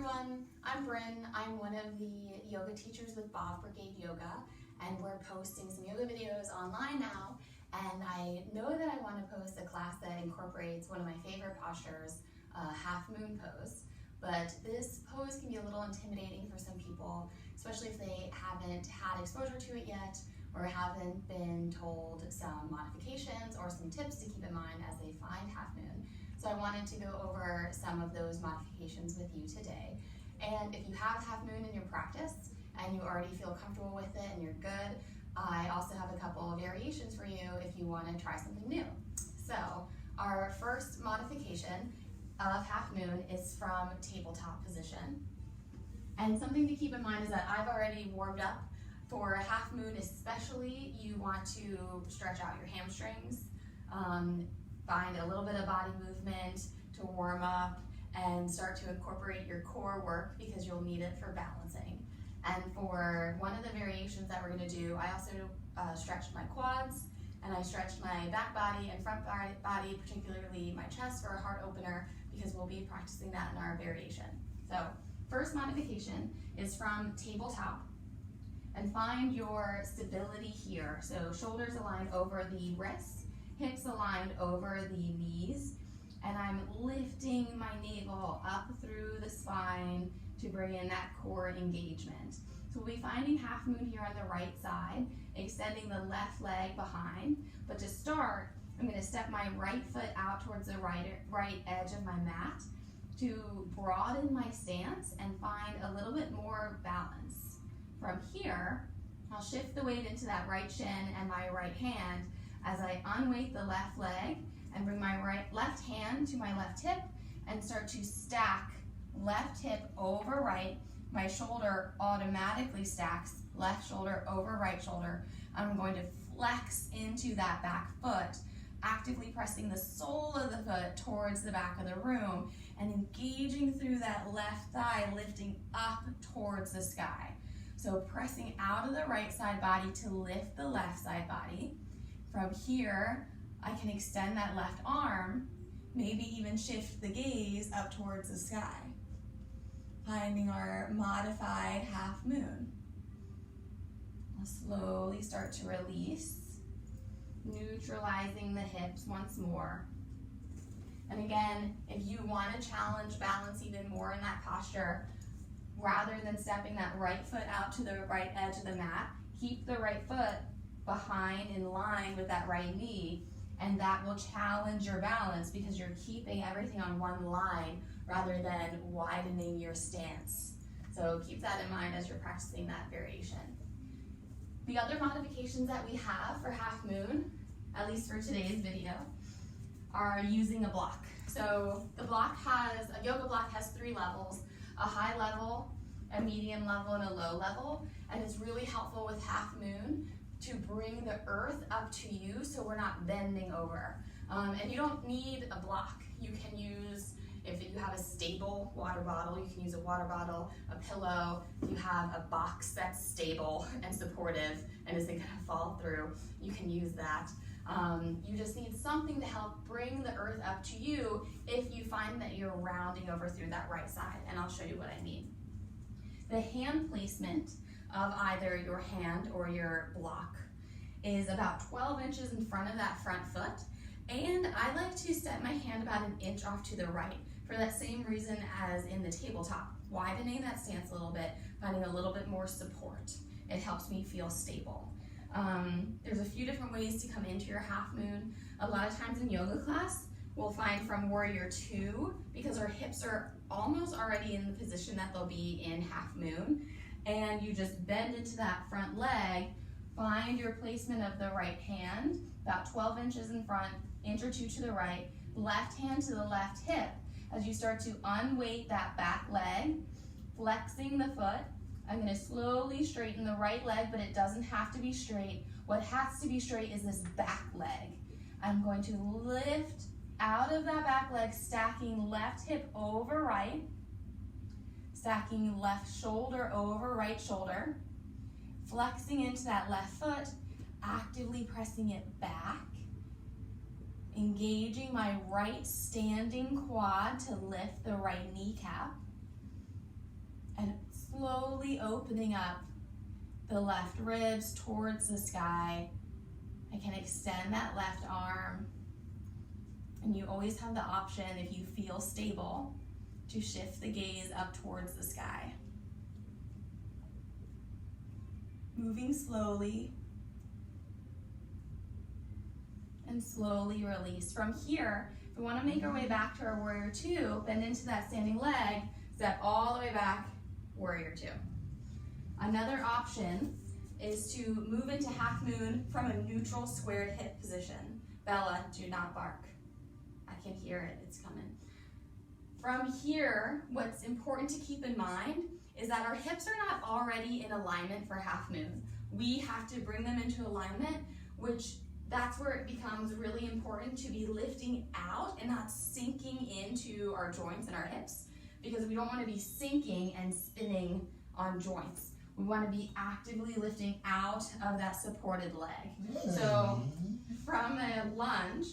everyone, I'm Brynn. I'm one of the yoga teachers with Bob Brigade Yoga, and we're posting some yoga videos online now, and I know that I want to post a class that incorporates one of my favorite postures, half moon pose, but this pose can be a little intimidating for some people, especially if they haven't had exposure to it yet or haven't been told some modifications or some tips to keep in mind as they find half moon. So I wanted to go over some of those modifications with you today. And if you have half moon in your practice and you already feel comfortable with it and you're good, I also have a couple of variations for you if you want to try something new. So our first modification of half moon is from tabletop position. And something to keep in mind is that I've already warmed up. For a half moon especially, you want to stretch out your hamstrings, find a little bit of body movement to warm up and start to incorporate your core work because you'll need it for balancing. And for one of the variations that we're going to do, I also stretched my quads and I stretched my back body and front body, particularly my chest for a heart opener because we'll be practicing that in our variation. So first modification is from tabletop. And find your stability here. So shoulders aligned over the wrists, hips aligned over the knees, and I'm lifting my navel up through the spine to bring in that core engagement. So we'll be finding half moon here on the right side, extending the left leg behind. But to start, I'm going to step my right foot out towards the right edge of my mat to broaden my stance and find a little bit more balance. From here, I'll shift the weight into that right shin and my right hand as I unweight the left leg and bring my left hand to my left hip and start to stack left hip over right. My shoulder automatically stacks left shoulder over right shoulder. I'm going to flex into that back foot, actively pressing the sole of the foot towards the back of the room and engaging through that left thigh, lifting up towards the sky. So pressing out of the right side body to lift the left side body. From here, I can extend that left arm, maybe even shift the gaze up towards the sky. Finding our modified half moon. I'll slowly start to release, neutralizing the hips once more. And again, if you want to challenge balance even more in that posture, rather than stepping that right foot out to the right edge of the mat, keep the right foot behind in line with that right knee, and that will challenge your balance because you're keeping everything on one line rather than widening your stance. So keep that in mind as you're practicing that variation. The other modifications that we have for half moon, at least for today's video, are using a block. So the a yoga block has 3 levels. A high level, a medium level, and a low level, and it's really helpful with half moon to bring the earth up to you so we're not bending over. And you don't need a block. You can use, if you have a stable water bottle, you can use a water bottle, a pillow. If you have a box that's stable and supportive and isn't gonna fall through, you can use that. You just need something to help bring the earth up to you if you find that you're rounding over through that right side, and I'll show you what I mean. The hand placement of either your hand or your block is about 12 inches in front of that front foot, and I like to step my hand about an inch off to the right for that same reason as in the tabletop, widening that stance a little bit, finding a little bit more support. It helps me feel stable. There's a few different ways to come into your half moon. A lot of times in yoga class, we'll find from warrior 2 because our hips are almost already in the position that they'll be in half moon. And you just bend into that front leg, find your placement of the right hand, about 12 inches in front, inch or 2 to the right, left hand to the left hip. As you start to unweight that back leg, flexing the foot, I'm going to slowly straighten the right leg, but it doesn't have to be straight. What has to be straight is this back leg. I'm going to lift out of that back leg, stacking left hip over right, stacking left shoulder over right shoulder, flexing into that left foot, actively pressing it back, engaging my right standing quad to lift the right kneecap, And slowly opening up the left ribs towards the sky. I can extend that left arm. And you always have the option, if you feel stable, to shift the gaze up towards the sky. Moving slowly. And slowly release. From here, if we want to make our way back to our warrior two, bend into that standing leg, step all the way back, warrior two. Another option is to move into half moon from a neutral squared hip position. Bella, do not bark. I can hear it, it's coming. From here, what's important to keep in mind is that our hips are not already in alignment for half moon. We have to bring them into alignment, which that's where it becomes really important to be lifting out and not sinking into our joints and our hips, because we don't want to be sinking and spinning on joints. We want to be actively lifting out of that supported leg. So from a lunge,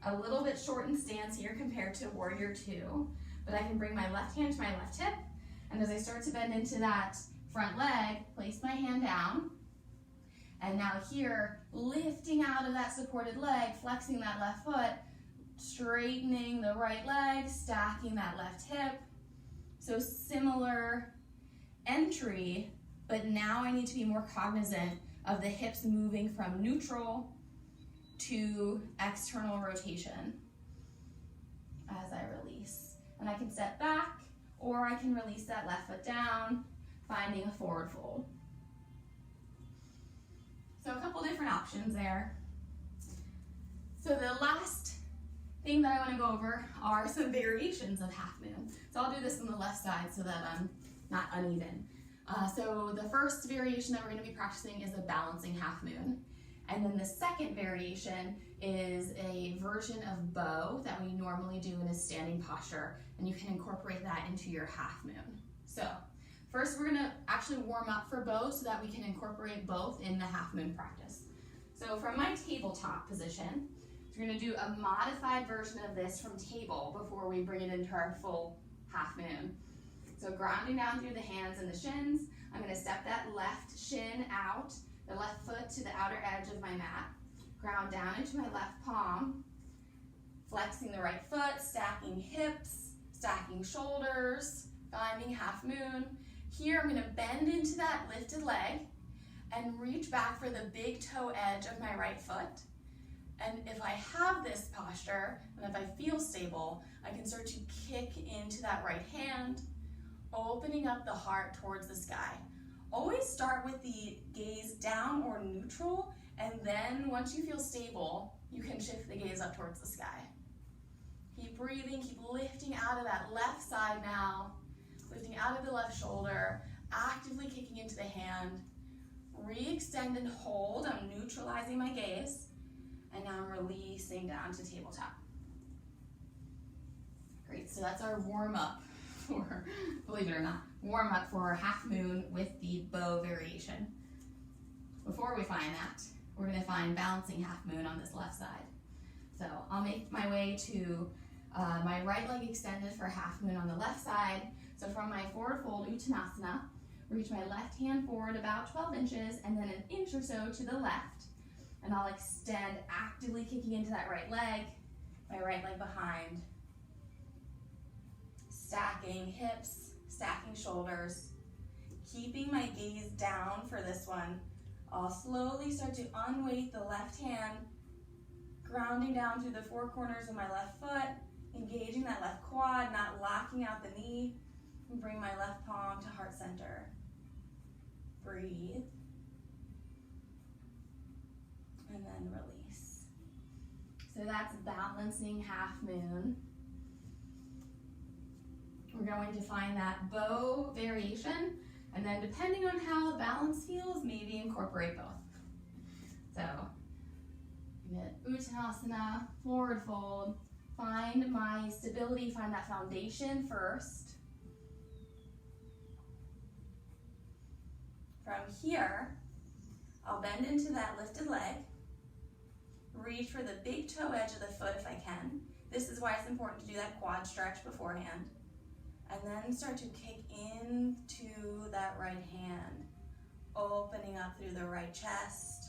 a little bit shortened stance here compared to warrior two, but I can bring my left hand to my left hip, and as I start to bend into that front leg, place my hand down, and now here, lifting out of that supported leg, flexing that left foot, straightening the right leg, stacking that left hip. So similar entry, but now I need to be more cognizant of the hips moving from neutral to external rotation as I release. And I can step back, or I can release that left foot down, finding a forward fold. So a couple different options there. So the last thing that I want to go over are some variations of half moon. So I'll do this on the left side so that I'm not uneven. So the first variation that we're going to be practicing is a balancing half moon. And then the second variation is a version of bow that we normally do in a standing posture, and you can incorporate that into your half moon. So first we're going to actually warm up for bow so that we can incorporate both in the half moon practice. So from my tabletop position, we're going to do a modified version of this from table before we bring it into our full half moon. So grounding down through the hands and the shins, I'm going to step that left shin out, the left foot to the outer edge of my mat, ground down into my left palm, flexing the right foot, stacking hips, stacking shoulders, finding half moon. Here I'm going to bend into that lifted leg and reach back for the big toe edge of my right foot. And if I have this posture, and if I feel stable, I can start to kick into that right hand, opening up the heart towards the sky. Always start with the gaze down or neutral, and then once you feel stable, you can shift the gaze up towards the sky. Keep breathing, keep lifting out of that left side now, lifting out of the left shoulder, actively kicking into the hand, re-extend and hold. I'm neutralizing my gaze, and now I'm releasing down to tabletop. Great, so that's our warm-up for, believe it or not, warm-up for our half moon with the bow variation. Before we find that, we're going to find balancing half moon on this left side. So I'll make my way to my right leg extended for half moon on the left side. So from my forward fold, Uttanasana, reach my left hand forward about 12 inches and then an inch or so to the left. And I'll extend, actively kicking into that right leg, my right leg behind. Stacking hips, stacking shoulders, keeping my gaze down for this one. I'll slowly start to unweight the left hand, grounding down through the four corners of my left foot, engaging that left quad, not locking out the knee, and bring my left palm to heart center. Breathe. And then release. So that's balancing half moon. We're going to find that bow variation, and then depending on how the balance feels, maybe incorporate both. So, Uttanasana, forward fold, find my stability, find that foundation first. From here, I'll bend into that lifted leg, reach for the big toe edge of the foot if I can. This is why it's important to do that quad stretch beforehand. And then start to kick into that right hand, opening up through the right chest.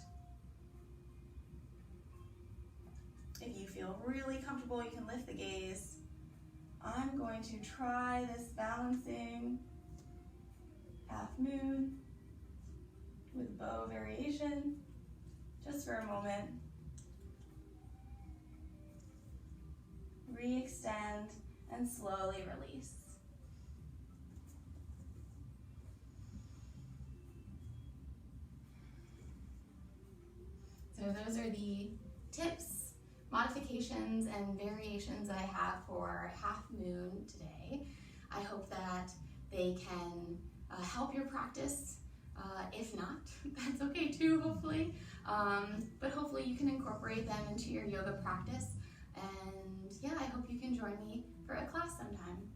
If you feel really comfortable, you can lift the gaze. I'm going to try this balancing half moon with bow variation just for a moment. Re-extend and slowly release. So those are the tips, modifications, and variations that I have for half moon today. I hope that they can help your practice. If not, that's okay too, hopefully. But hopefully you can incorporate them into your yoga practice. And yeah, I hope you can join me for a class sometime.